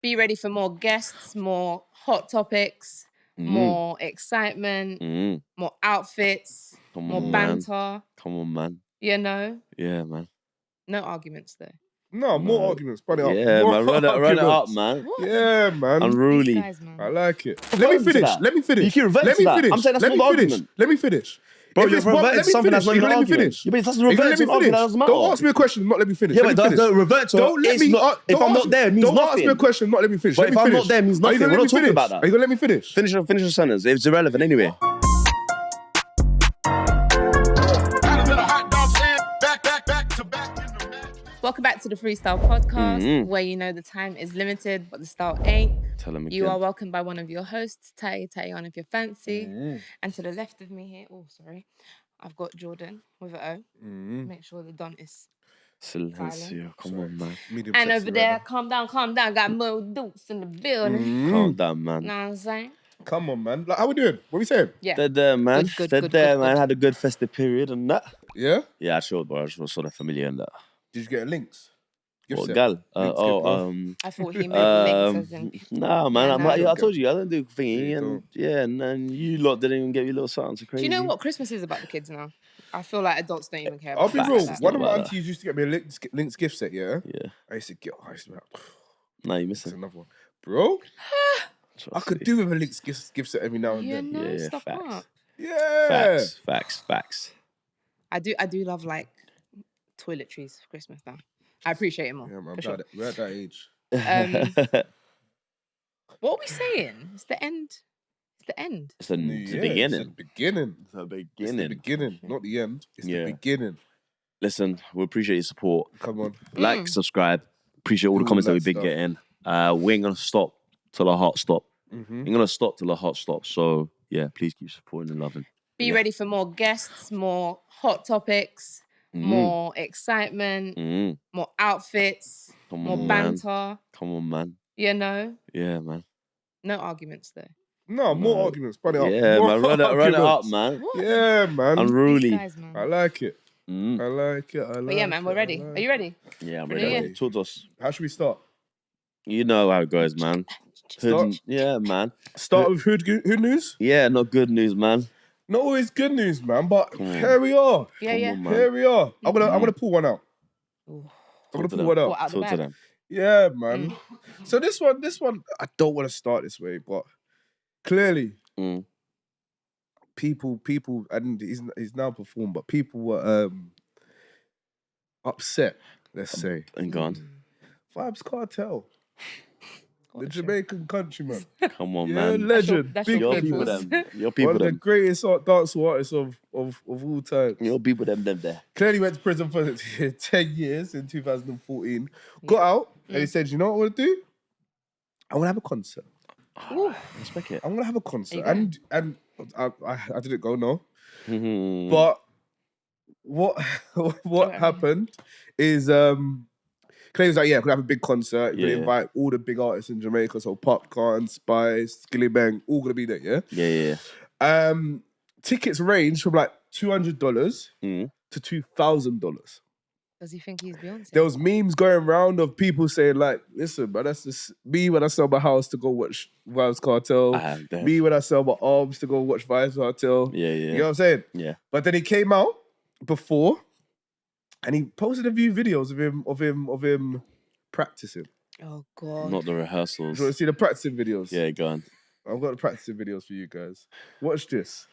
Be ready for more guests, more hot topics, more excitement, more outfits, more banter. Come on, man. You know? Yeah, man. No arguments though. No, more arguments. Put it up. Yeah, More man. Run it up, arguments. man. What? Yeah, man. Unruly. These guys, man. I like it. Let me finish. You can revert to that. I'm saying that's not the argument. Let me finish. Bro, If you're it's one- reverting let to me something finish. that's not You're even gonna an let me argument. finish. Yeah, but it doesn't You're revert gonna to an let me argument. That finish. doesn't matter. Don't ask me a question. Not let me finish. Yeah, Let but me don't finish. revert to Don't let it's me. not. If I'm not there, it means don't nothing. ask me a question. Not let me finish. But Let if me I'm finish. not there, it means Are you nothing. gonna We're let not me talking finish? about that. Are you gonna let me finish? Finish your sentence. It's irrelevant anyway. Welcome back to the 3Style podcast, where you know the time is limited, but the style ain't. Tell him again. You are welcomed by one of your hosts, Tay on if you're fancy. And to the left of me here, I've got Jordan with an O. Make sure the Don is Silencio. Come on, man. Medium and sexy over there, right calm down. Got Mo Dukes in the building. Calm down, man. Know what I'm saying? now. Come on, man. Like, how we doing? What we saying? Yeah. They're there, man. Good, They're good, there, good, man. good. Had a good festive period and that. Yeah. Yeah, I showed, bro. I just was sort of familiar in that. Did you get links? Gift What, set? gal? Links, gift, I thought he meant links as in... Nah, man. Yeah, I told you, I don't do thingy. Yeah, And and you lot didn't even get your little something so Do crazy. you know what Christmas is about the kids now? I feel like adults don't even care I'll about be stuff real. like that. One of my about aunties used to get me a links gift set. Yeah. Yeah. I used to get. I used to be like, Nah, you're That's missing. another one, bro. Trust I could me. do with a links gift set every now and You then. know, Yeah, stuff facts. up. Yeah. Facts. I do love like toiletries for Christmas though. I appreciate it more. Yeah, man. for sure. We're at that age. What are we saying? It's the end. It's the end. It's the It's the beginning. beginning. It's the It's the beginning, not the end. It's Yeah. the beginning. Listen, we appreciate your support. Come on. Like, subscribe. Appreciate all the All comments that that we've been stuff. getting. We ain't gonna stop till our heart stop. Mm-hmm. Ain't gonna stop till our heart stops. So yeah, please keep supporting and loving. Be ready for more guests, more hot topics, more excitement, more outfits, Come more on, man. banter. Come on, man. You know, Yeah, man. no arguments though. No, more arguments. Put it up. Yeah, More man. Run it up, arguments. man. What? Yeah, man. These Unruly. guys, man. I like it. I Mm. like it. I like But yeah, man, we're ready. Are you ready? Yeah, I'm Ready? ready. Yeah. Talk to us. How should we start? You know how it goes, man. Start? Yeah, man. Start with hood news? Yeah, not good news, man. Not always good news, man, but Come on. here we are. Yeah, Come yeah. on, man. Here we are. I'm gonna pull one out. Ooh. I'm gonna Talk to pull one them. out. What, out the Talk to bag? them. Yeah, man. So this one, I don't want to start this way, but clearly, Mm. people, and he's now performed, but people were upset. Let's say And gone. Vybz Kartel, the Jamaican countryman, Come on, yeah, man. legend, that's big your Your people, peoples. them. Your one people, of the them. greatest dancehall artists of all time. Your people, them there. Clearly went to prison for 10 years in 2014. Got out and he said, you know what I want to do? I want to have a concert. Ooh. Respect it. I'm going to have a concert. Are you And I didn't go, no. Mhm. But what happened is Clay was like, yeah, could have a big concert. You could Yeah. invite all the big artists in Jamaica, so Popcorn, Spice, Skilly Bang, all gonna be there, yeah? Yeah. Tickets range from like $200 Mm. to $2,000. Does he think he's Beyonce? There was memes going around of people saying like, listen, man, that's just me when I sell my house to go watch Vybz Kartel. Damn. Me when I sell my arms to go watch Vybz Kartel. Yeah. You know what I'm saying? Yeah. But then he came out before and he posted a few videos of him practicing. Oh God. Not the Do rehearsals. you want to see the practicing videos? Yeah, go on. I've got the practicing videos for you guys. Watch this.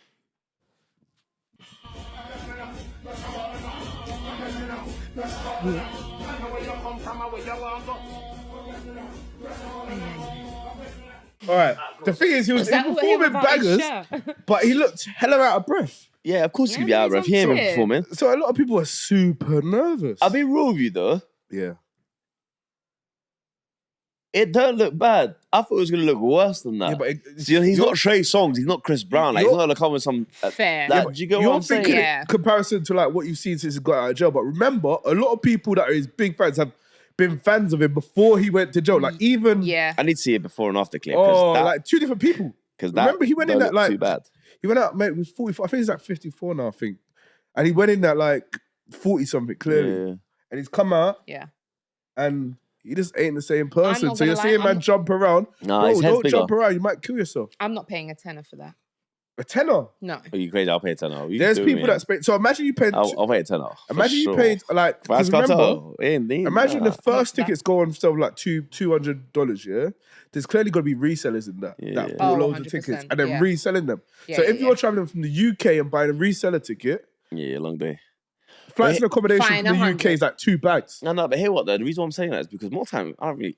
All right. The thing is, he was that what he performing without his bangers, shirt? but he looked hella out of breath. Yeah, of course Yeah, you could be out of he's breath. He ain't on been shit. performing. So a lot of people were super nervous. I'll be real with you though. Yeah. It don't look bad. I thought it was gonna look worse than that. Yeah, but He's not Trey Songz. He's not Chris Brown. Like he's not gonna come with some. Fair. That, do you get what you're I'm saying? thinking Yeah. in comparison to like what you've seen since he got out of jail. But remember, a lot of people that are his big fans have been fans of him before he went to jail. Like even Yeah. I need to see it before and after clip. like two different people. Because that Remember he went in don't at look like too bad. He went out, mate, with 44. I think he's like 54 now, I think. And he went in at like 40 something, clearly. Yeah. And he's come out Yeah. and He just ain't the same I'm person. not So you're gonna lie, saying, man, I'm- jump around. Nah, Bro, his head's don't bigger. jump around. You might kill yourself. I'm not paying a tenner for that. A tenner. No. Are you crazy? I'll pay a tenner. There's people that spend. So imagine you paid. I'll pay a tenner. Imagine you paid like. Because Vybz remember, Kartel. imagine the first Not tickets go on sale like $200. Yeah, there's clearly got to be resellers in that. Yeah. That bought Oh, loads of tickets 100%, and then yeah. reselling them. Yeah, So yeah, if you're yeah. traveling from the UK and buying a reseller ticket, Yeah, long day. flights and accommodation Fine, from the 100. UK is like 2 bags. No, but hear what though? The reason why I'm saying that is because more time, I'll be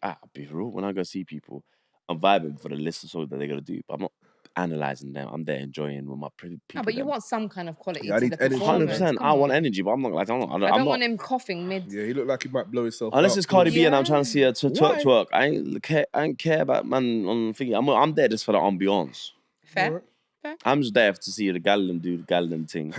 real. When I go see people, I'm vibing for the list of songs that they're gonna do, but I'm not analysing them. I'm there enjoying with my pretty people. No, but you want some kind of quality Yeah, I to need the energy. performance. 100%. Come I want on. energy, but I'm not like I'm not. I I'm don't not. want him coughing mid. Yeah, he looked like he might blow himself Unless out. it's Cardi B and I'm Yeah. trying to see her Why? twerk. I ain't care about man on thingy. I'm there just for the ambiance. Fair. I'm just there to see the Gallon do the Gallon thing,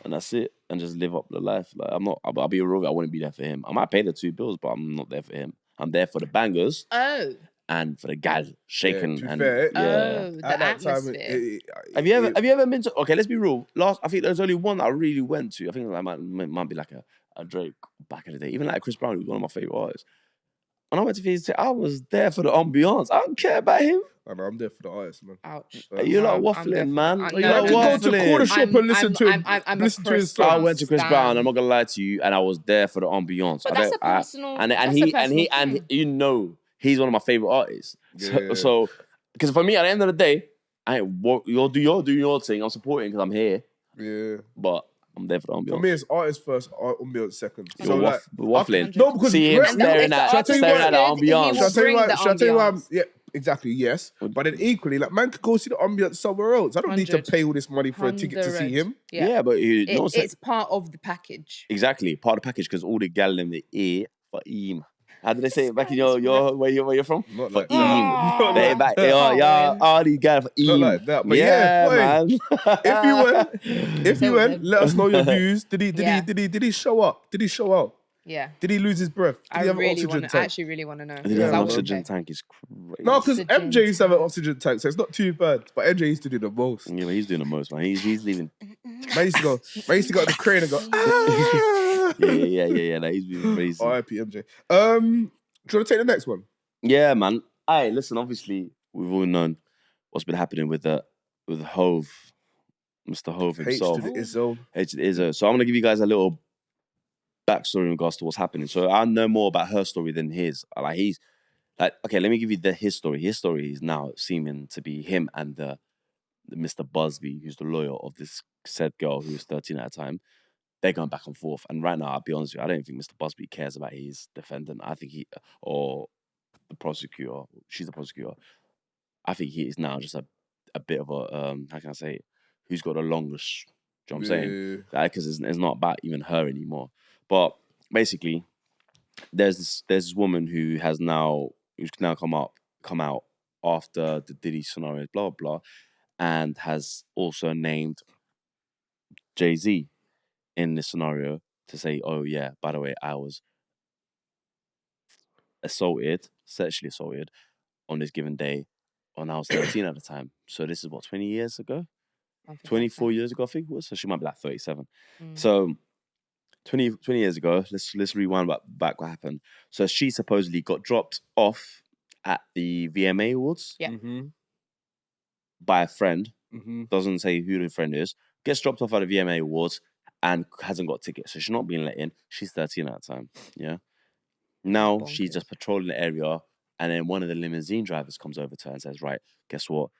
and that's it, and just live up the life. Like I'm not. I'll be real. I wouldn't be there for him. I might pay the $2 but I'm not there for him. I'm there for the bangers Oh. and for the gal shaking to be and fair, yeah. Oh, the At that time, atmosphere. Have you ever been to? Okay, let's be real. I think there's only one that I really went to. I think that might be like a Drake back in the day. Even like Chris Brown, who's one of my favorite artists. When I went to visit, I was there for the ambiance. I don't care about him. I know, I'm there for the artist, man. Ouch. You're not I'm there waffling, for- man. I- You're no, not I no, can no. go to waffling. corner shop and listen to him. I'm a Listen to his Chris song. I went to Chris stan. Brown. I'm not gonna lie to you, and I was there for the ambiance. But I that's don't- a personal- and that's a he personal and thing. you know he's one of my favorite artists. Yeah. So because for me, at the end of the day, you'll do your thing. I'm supporting because I'm here, Yeah. but I'm there for the ambiance. For me, it's artist first, ambiance second. You're So like, waffling. no, because See him rest- staring the at artist staring is at the good, he ambiance. will Shall I tell you bring why? the Shall I tell you why? ambiance. Yeah, exactly. Yes, but then equally, like man could go see the ambiance somewhere else. I don't need to 100. pay all this money for a ticket to see 100. him. Yeah, but It's part of the package. exactly part of the package because all the gal in the ear for him. How did they say it back in your where you're from? Not For like him. that. Not They like back that. they are Can't y'all win. all these guys for Not him. like that, but yeah, boy, man. If you went, if you So went, good. let us know your views. Did Yeah. he show up? Did he show out? Yeah. Did he lose his breath? Did I he have an really oxygen want to. I tank? actually really want to know. The because I would oxygen pay. tank is crazy. No, because Oxygen MJ used to have an oxygen tank, so it's not too bad. But MJ used to do the most. Yeah, but he's doing the most, man. He's leaving. Man used to go at the crane and go, ah! Yeah. Like, he's been crazy. R.I.P. MJ. Do you want to take the next one? Yeah, man. Hey, listen. Obviously, we've all known what's been happening with Hove, Mr. Hove himself. H to the Izzo. H to the Izzo. So I'm gonna give you guys a little backstory in regards to what's happening. So I know more about her story than his. Like he's like, okay, let me give you his story. His story is now seeming to be him and the Mr. Busby, who's the lawyer of this said girl who was 13 at the time. They're going back and forth. And right now, I'll be honest with you, I don't think Mr. Busby cares about his defendant. I think or the prosecutor, she's the prosecutor. I think he is now just a bit of a, how can I say it? Who's got the longest, do you know what I'm saying? Because it's not about even her anymore. But basically, there's this woman who's now come out after the Diddy scenario, blah, blah, and has also named Jay-Z in this scenario to say, oh yeah, by the way, I was sexually assaulted on this given day when I was 13 at the time. So this is what, 20 years ago? 24 years ago, I think it was. So she might be like 37. So 20 years ago, let's rewind back what happened. So she supposedly got dropped off at the VMA Awards Yeah. by a friend. Doesn't say who the friend is. Gets dropped off at the VMA Awards and hasn't got tickets. So she's not being let in. She's 13 at the time. Yeah. Now she's just patrolling the area, and then one of the limousine drivers comes over to her and says, right, guess what?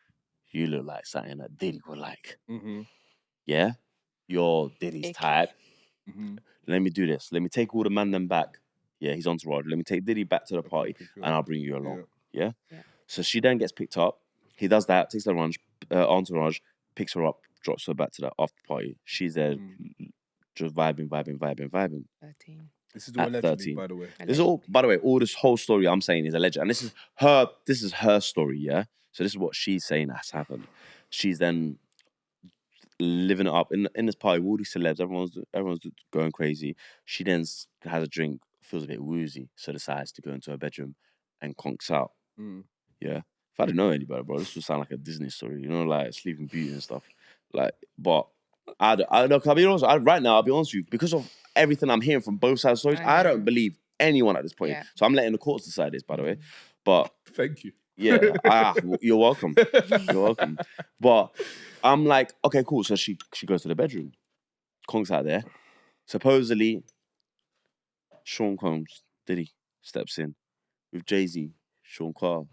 You look like something that Diddy would like. Yeah? You're Diddy's type. Let me do this. Let me take all the man them back. Yeah, he's entourage. Let me take Diddy back to the party, and I'll bring you along. Yeah? So she then gets picked up. He does that, takes the entourage, picks her up, drops her back to the after party. She's there just vibing. 13. This is all allegedly, 13. by the way. This is all, by the way, all this whole story I'm saying is alleged. And this is her story, yeah? So this is what she's saying has happened. She's then living it up in this party with all these celebs, everyone's going crazy. She then has a drink, feels a bit woozy, so decides to go into her bedroom and conks out. Yeah. If I didn't know anybody, bro, this would sound like a Disney story, you know, like Sleeping Beauty and stuff. Like, but I'll be honest, right now, I'll be honest with you, because of everything I'm hearing from both sides of stories, I don't believe anyone at this point. Yeah. So I'm letting the courts decide this, by the way. But Thank you. yeah, you're welcome. You're welcome. But I'm like, okay, cool. So she goes to the bedroom. Kong's out there. Supposedly, Sean Combs, Diddy, steps in with Jay-Z, Sean Carr,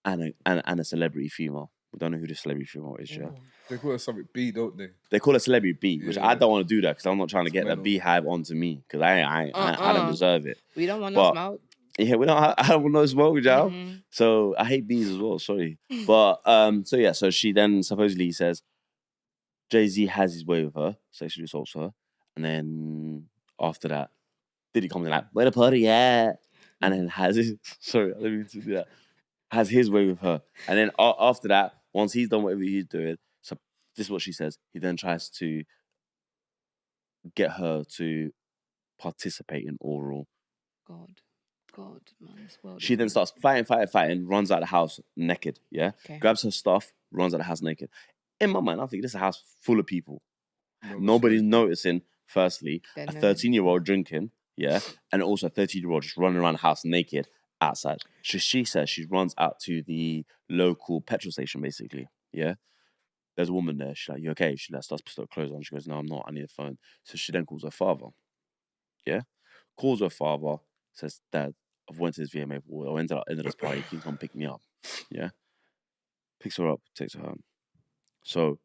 and a celebrity female. We don't know who the celebrity female is, yeah? They call it something B, don't they? They call it celebrity B, which I don't want to do that because I'm not trying to get the mental. beehive onto me because I don't deserve it. We don't want no smoke. Yeah, I don't want no smoke, y'all. So I hate bees as well, sorry. But so she then supposedly says Jay-Z has his way with her, sexually assaults her, and then after that, Diddy comes in like, where the party at? And then has his has his way with her. And then after that, once he's done whatever he's doing, so this is what she says, he then tries to get her to participate in oral. God, man, this world. She then starts fighting, runs out of the house naked, yeah? Okay. Grabs her stuff, runs out of the house naked. In my mind, I think this is a house full of people. Nobody's noticing, firstly, a 13-year-old drinking, yeah? And also a 13-year-old just running around the house naked outside. So she says she runs out to the local petrol station, basically, yeah? There's a woman there. She's like, you okay? She starts putting her clothes on. She goes, no, I'm not. I need a phone. So she then calls her father, yeah? Calls her father, says, Dad, I've went to this VMA. I went to the end of this party. Can you come pick me up? Yeah? Picks her up, takes her home. So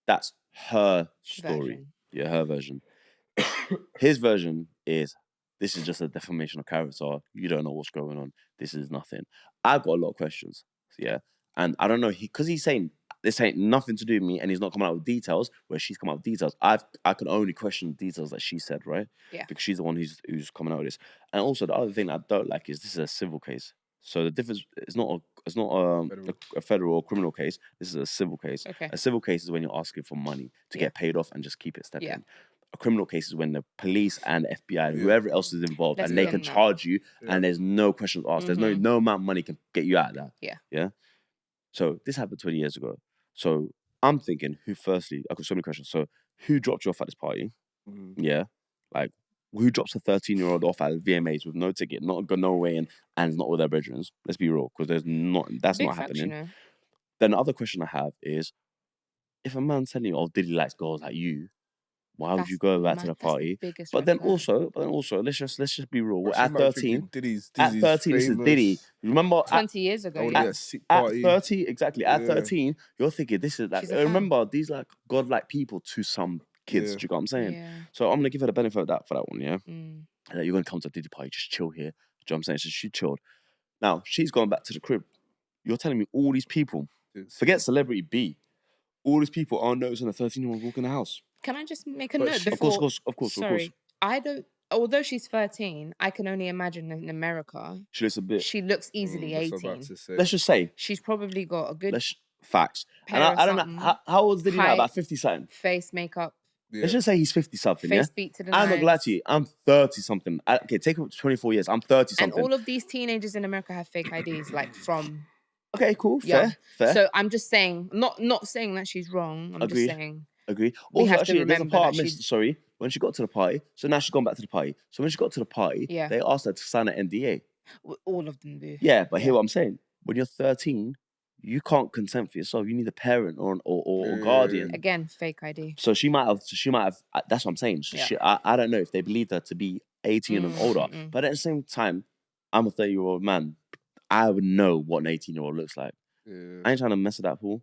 that's her story. Yeah, her version. His version is, this is just a defamation of character. You don't know what's going on. This is nothing. I've got a lot of questions. Yeah. And I don't know, because he's saying this ain't nothing to do with me and he's not coming out with details where she's come out with details. I can only question the details that she said, right? Yeah. Because she's the one who's coming out with this. And also the other thing I don't like is this is a civil case. So the difference is not a federal or criminal case. This is a civil case. Okay. A civil case is when you're asking for money to get paid off and just keep it stepping. A criminal case is when the police and the FBI, whoever else is involved, and they can charge you and there's no questions asked. There's no amount of money can get you out of that. Yeah. Yeah. So this happened 20 years ago. So I'm thinking, I've got so many questions. So who dropped you off at this party? Yeah. Like, who drops a 13-year-old off at VMAs with no ticket, not got no way in, and not with their brethren? Let's be real, because that's not happening. You know. Then the other question I have is, if a man's telling you, oh, Diddy likes girls like you, why would you go back to the party? But then also, let's just be real. At 13, Diddy's this is Diddy. Remember 20 years ago. At 30, exactly. At 13, you're thinking this is like. Remember, these like godlike people to some kids. Do you know what I'm saying? Yeah. So I'm gonna give her the benefit of that for that one. Yeah. And you're gonna come to a Diddy party, just chill here. Do you know what I'm saying? So she chilled. Now she's gone back to the crib. You're telling me all these people, forget celebrity B, all these people are noticing a 13-year-old walk in the house. Can I just make a note before? Of course. Sorry, I don't. Although she's 13, I can only imagine in America. She looks easily 18. Let's just say she's probably got a good. Facts. And I don't know how old is Diddy now? About 50 something. Face makeup. Yeah. Let's just say he's 50 something. Face beat to the I'm not gonna lie to you. I'm 30 something. Okay, take it 24 years. I'm 30 something. And all of these teenagers in America have fake IDs, like from. Okay, cool. Fair. So I'm just saying, not saying that she's wrong. I'm just saying. Agree. Also, actually, there's a part I missed. Sorry, when she got to the party, so now she's gone back to the party. So when she got to the party, they asked her to sign an NDA. All of them do. Yeah, but hear what I'm saying. When you're 13, you can't consent for yourself. You need a parent or guardian. Again, fake ID. So she might have. That's what I'm saying. I don't know if they believed her to be 18 and older. But at the same time, I'm a 30-year-old man. I would know what an 18-year-old looks like. Yeah. I ain't trying to mess with that fool.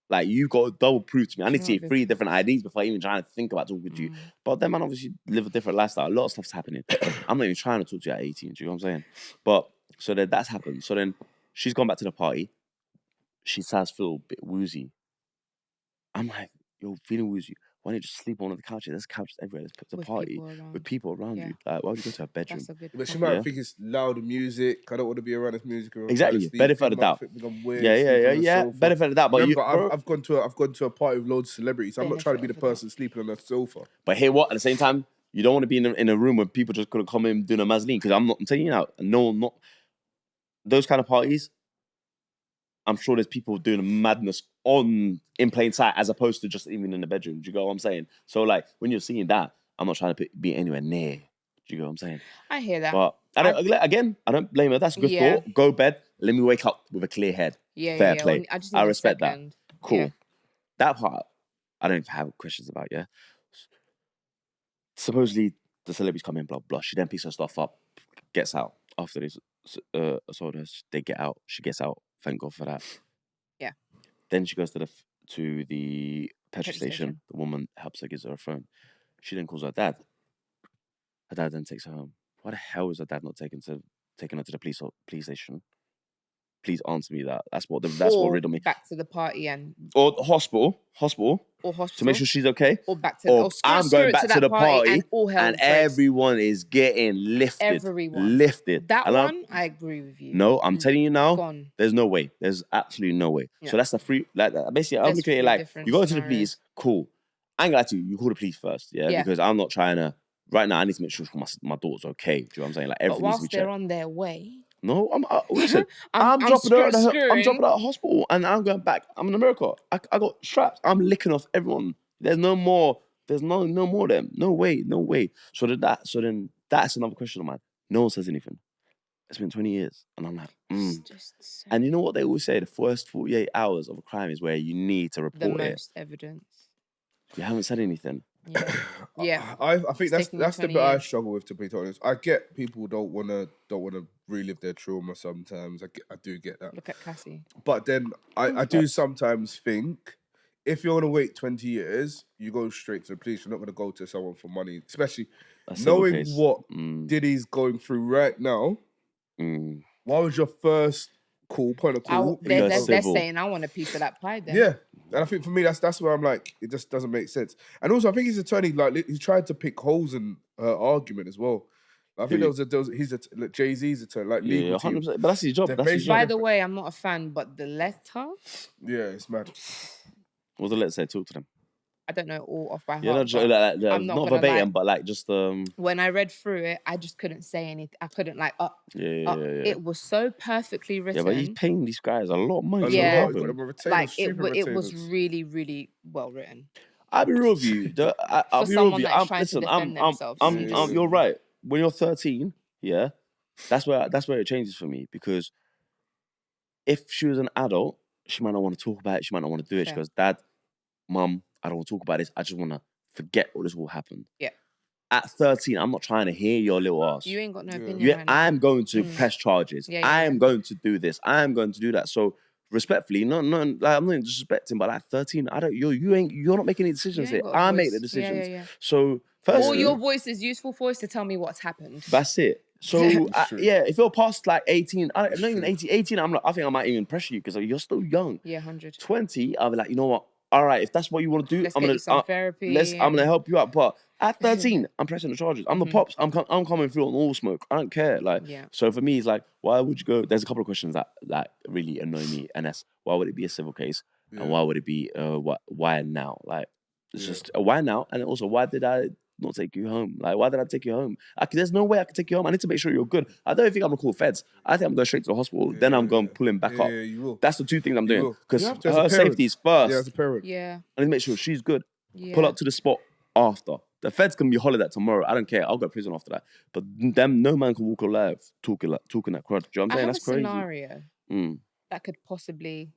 Like, you got to double proof to me. I need to see 3 different IDs before I even trying to think about talking to you. But then, man, obviously live a different lifestyle. A lot of stuff's happening. I'm not even trying to talk to you at 18. Do you know what I'm saying? But so then that's happened. So then she's gone back to the party. She starts to feel a bit woozy. I'm like, you're feeling woozy. Why don't you just sleep on one of the couches? There's couches everywhere. Let's put the party with people around you. Like, why would you go to her bedroom? But she might think it's loud music. I don't want to be around this music. Exactly. Benefit of the doubt. Yeah. Benefit of the doubt. But remember, I've gone to a party with loads of celebrities. I'm not trying to be the person sleeping on the sofa. But hear what? At the same time, you don't want to be in a room where people just gonna come in doing a mazline. Because I'm telling you now, not those kind of parties. I'm sure there's people doing madness in plain sight as opposed to just even in the bedroom. Do you get what I'm saying? So like when you're seeing that, I'm not trying to be anywhere near. Do Do you get what I'm saying? I hear that. But I don't blame her. That's a good thought. Go bed. Let me wake up with a clear head. Fair play. I just need respect that. Cool. Yeah. That part, I don't even have questions about. Yeah. Supposedly the celebrities come in, blah blah. She then picks her stuff up, gets out after this. Assault her. They get out. She gets out. Thank God for that. Yeah. Then she goes to the petrol station. The woman helps her, gives her a phone. She then calls her dad. Her dad then takes her home. Why the hell is her dad not taking her to the police station? Please answer me that. That's what riddled me. Back to the party or the hospital. Or hospital To make sure she's okay. Or back to I'm going back to the party and everyone is getting lifted. Everyone. Lifted. That one, I agree with you. No, I'm telling you now, Gone. there's no way. There's absolutely no way. Yeah. So that's the free, basically, I'm looking at it like, you go to the police, cool. I ain't got to, you call the police first, yeah? Because I'm not trying to, right now, I need to make sure my daughter's okay. Do you know what I'm saying? Like, everything needs to be checked. But whilst they're on their way... No, listen, I'm dropping her at the hospital and I'm going back. I'm in America. I got straps. I'm licking off everyone. There's no more. There's no more of them. No way. So then that's another question of mine. No one says anything. It's been 20 years. And I'm like, And you know what they always say? The first 48 hours of a crime is where you need to report it. The most evidence. You haven't said anything. Yeah. I think that's the bit I struggle with, to be honest. I get people don't wanna relive their trauma sometimes. I do get that. Look at Cassie. But then I do sometimes think if you're gonna wait 20 years, you go straight to the police. You're not gonna go to someone for money, especially knowing what Diddy's going through right now. Why was your first point of call? They're saying I want a piece of that pie then. Yeah. And I think for me, that's where I'm like, it just doesn't make sense. And also, I think his attorney, like, he tried to pick holes in her argument as well. I think he's Jay-Z's attorney, like legal team. 100%. But that's his job. By the way, I'm not a fan, but the letter. Yeah, it's mad. What the letter say? Talk to them. I don't know all off by heart. Yeah, not verbatim, but like just When I read through it, I just couldn't say anything. I couldn't It was so perfectly written. Yeah, but he's paying these guys a lot of money. Yeah, it was really, really well written. I'll be real with you. I'll be real with you. You're right. When you're 13, yeah, that's where it changes for me, because if she was an adult, she might not want to talk about it. She might not want to do it. She goes, Dad, Mum, I don't want to talk about this. I just want to forget all this all happened. Yeah. At 13, I'm not trying to hear your little ass. You ain't got no opinion right now. I'm going to press charges. I am going to do this. I am going to do that. So respectfully, no, like, I'm not disrespecting, but at 13, you're not making any decisions here. I make the decisions. Yeah. So first, all your voice is useful for is to tell me what's happened. That's it. So if you're past like 18, not even 18, I think I might even pressure you because you're still young. Yeah, 100. 20, I'll be like, you know what? All right, if that's what you want to do, I'm gonna therapy. I'm gonna help you out. But at 13, I'm pressing the charges. I'm the pops. I'm coming through on all smoke. I don't care. Like, so for me, it's like, why would you go? There's a couple of questions that really annoy me. And that's, why would it be a civil case? And why would it be why now? Like, it's just why now? And also, why did I not take you home? Like, why did I take you home? There's no way I can take you home. I need to make sure you're good. I don't think I'm gonna call feds. I think I'm going straight to the hospital. Then I'm going to pull him back up. Yeah, you will. That's the two things I'm doing, because her safety is first. Yeah, as a parent. Yeah. I need to make sure she's good. Pull up to the spot after. The feds can be hollered at tomorrow. I don't care. I'll go to prison after that. But no man can walk alive talking that crud. Do you know what I'm saying? That's crazy. I have a scenario that could possibly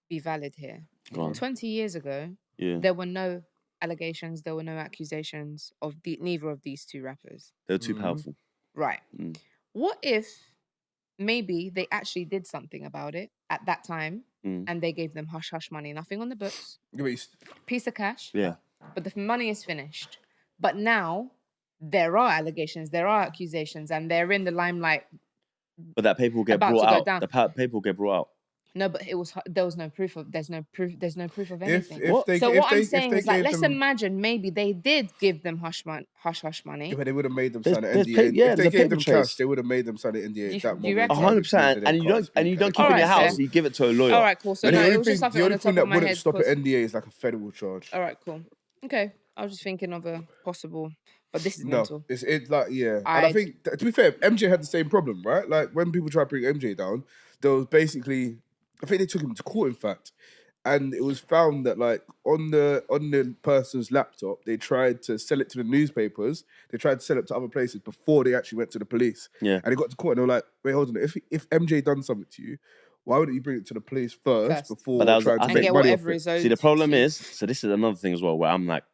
be valid here. 20 years ago, there were no allegations, there were no accusations of neither of these two rappers. They're too powerful. Right. What if maybe they actually did something about it at that time and they gave them hush-hush money, nothing on the books, piece of cash, but the money is finished. But now there are allegations, there are accusations, and they're in the limelight. But that paper will get brought out. The paper will get brought out. No, but there was no proof of. There's no proof of anything. What I'm saying is, like, let's imagine maybe they did give them hush hush money. Yeah, but they would have made them sign an NDA. If they gave them cash, they would have made them sign an NDA. That moment, 100%. And you don't keep it in your house. You give it to a lawyer. All right, cool. So it was just something on the top of my head. The only thing that wouldn't stop an NDA is like a federal charge. All right, cool. Okay, I was just thinking of a possible, but this is mental. It's like, and I think, to be fair, MJ had the same problem, right? Like, when people try to bring MJ down, there was basically, I think they took him to court, in fact, And it was found that like on the person's laptop, they tried to sell it to the newspapers. They tried to sell it to other places before they actually went to the police. Yeah. And they got to court and they were like, wait, hold on. If MJ done something to you, why wouldn't you bring it to the police first before trying to make money off it? See, the problem is, so this is another thing as well where I'm like,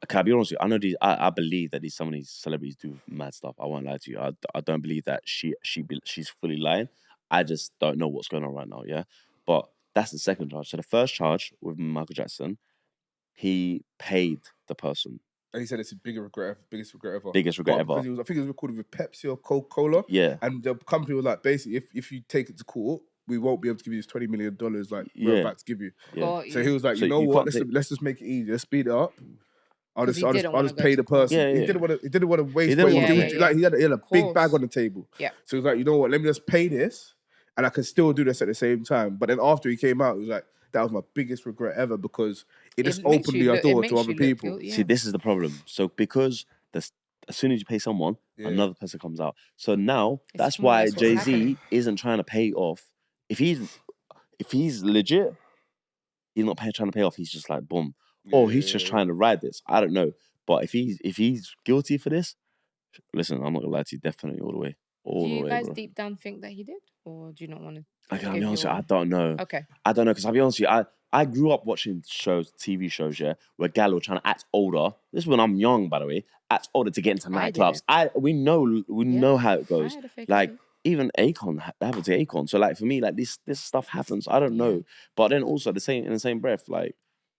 can I be honest with you? I know I believe that some of these celebrities do mad stuff. I won't lie to you. I don't believe that she's fully lying. I just don't know what's going on right now. Yeah, but that's the second charge. So the first charge with Michael Jackson, he paid the person. And he said it's his biggest regret ever. Biggest regret ever. Because I think it was recorded with Pepsi or Coca-Cola. Yeah. And the company was like, basically, if you take it to court, we won't be able to give you this $20 million. Like we're about to give you. Yeah. So he was like, you know what? Let's just make it easier. Speed it up. I'll just pay the person. Yeah. He didn't want to waste money. Like he had a big bag on the table. Yeah. So he was like, you know what? Let me just pay this, and I can still do this at the same time. But then after he came out, he was like, that was my biggest regret ever because it just opened the door to other people. See, this is the problem. So because as soon as you pay someone, another person comes out. So now that's why Jay-Z isn't trying to pay off. If he's legit, he's not trying to pay off. He's just like boom. Or he's just trying to ride this. I don't know. But if he's guilty for this, listen, I'm not gonna lie to you, definitely all the way. Do you guys deep down think that he did? Or do you not want to? I'll be honest with you, I don't know. Okay. I don't know, because I'll be honest with you, I grew up watching TV shows, where gal were trying to act older. This is when I'm young, by the way. Act older to get into nightclubs. We know how it goes. Like, even Akon, that happened to Akon. So, like, for me, like, this stuff happens. I don't know. But then also, in the same breath, like,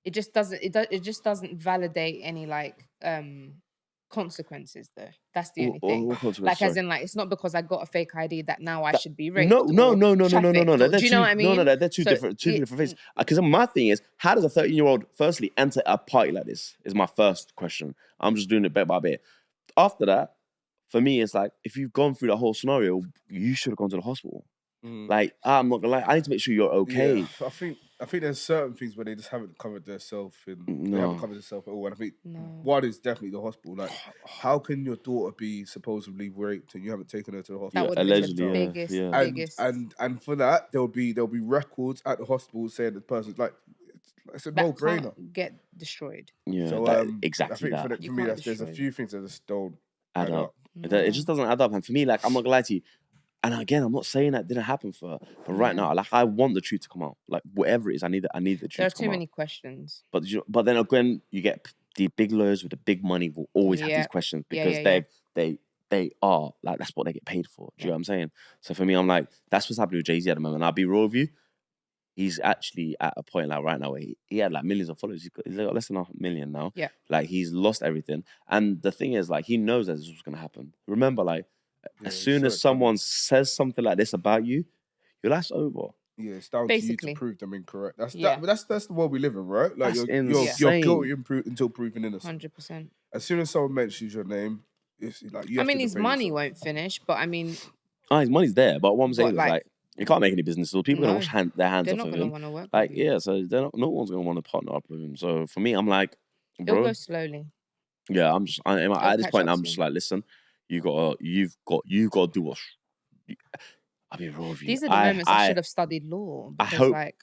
it just doesn't validate any like consequences though. That's the only thing. Like as in like it's not because I got a fake ID that now I should be raped. No. Do you know what I mean? No, they're two different things. Because my thing is, how does a 13-year-old firstly enter a party like this? Is my first question. I'm just doing it bit by bit. After that, for me, it's like if you've gone through the whole scenario, you should have gone to the hospital. Like, I'm not gonna lie, I need to make sure you're okay. Yeah, I think there's certain things where they just haven't covered themselves they haven't covered themselves at all. And I think one is definitely the hospital. Like, how can your daughter be supposedly raped and you haven't taken her to the hospital? That would allegedly be the biggest. And for that, there'll be records at the hospital saying the person's like, it's a no-brainer. Get destroyed. Yeah, so exactly. I think for me, there's a few things that just don't add up. It just doesn't add up. And for me, like, I'm not gonna lie to you. And again, I'm not saying that didn't happen for her, but right now, like, I want the truth to come out. Like, whatever it is, I need the truth to come out. There are too many questions. But then again, you get the big lawyers with the big money will always have these questions because they are, like, that's what they get paid for. Do you know what I'm saying? So for me, I'm like, that's what's happening with Jay-Z at the moment. I'll be real with you. He's actually at a point, like, right now where he had, like, millions of followers. He's got less than 500,000 now. Yeah. Like, he's lost everything. And the thing is, like, he knows that this was going to happen. Remember, like, as soon as someone says something like this about you, your life's over. Yeah, it's down to you to prove them incorrect. That's the world we live in, right? Like you're guilty until proven innocent. 100%. As soon as someone mentions your name, it's like you have to his money won't finish, but I mean, his money's there. But what I'm saying is like you can't make any business. So people are gonna wash their hands off of him. They're not gonna want to work. Like so no one's gonna want to partner up with him. So for me, I'm like, bro, it'll go slowly. Yeah, at this point, I'm just like, listen. You've got to do what. I mean, real with you. These are the moments I should have studied law. Because, I hope. Like,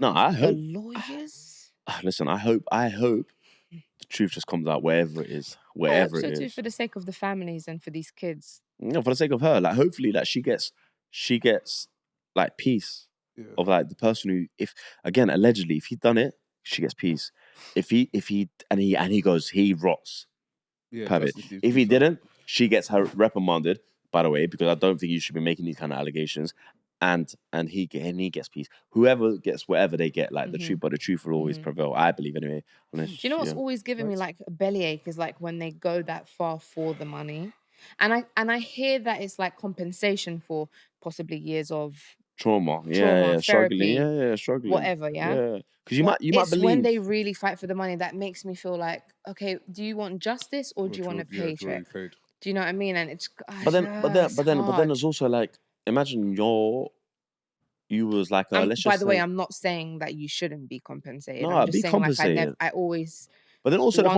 I hope. The lawyers. Listen, I hope the truth just comes out wherever it is. Wherever it is. Too, for the sake of the families and for these kids. No, for the sake of her. Like, hopefully, that she gets like peace of like the person who, if again, allegedly, if he'd done it, she gets peace. If he goes, he rots. Yeah, perfect. If he didn't, she gets her reprimanded, by the way, because I don't think you should be making these kind of allegations. And he gets peace. Whoever gets whatever they get, like the truth, but the truth will always prevail. I believe anyway. Unless, do you know what's always giving me like a bellyache is like when they go that far for the money, and I hear that it's like compensation for possibly years of trauma, therapy, struggling, whatever, because you might believe when they really fight for the money that makes me feel like, okay, do you want justice or do you want a paycheck? Do you know what I mean? And it's but then there's also like, imagine you was like let's just by the way, I'm not saying that you shouldn't be compensated. No, I'm just be saying compensated. Like I always. But then also the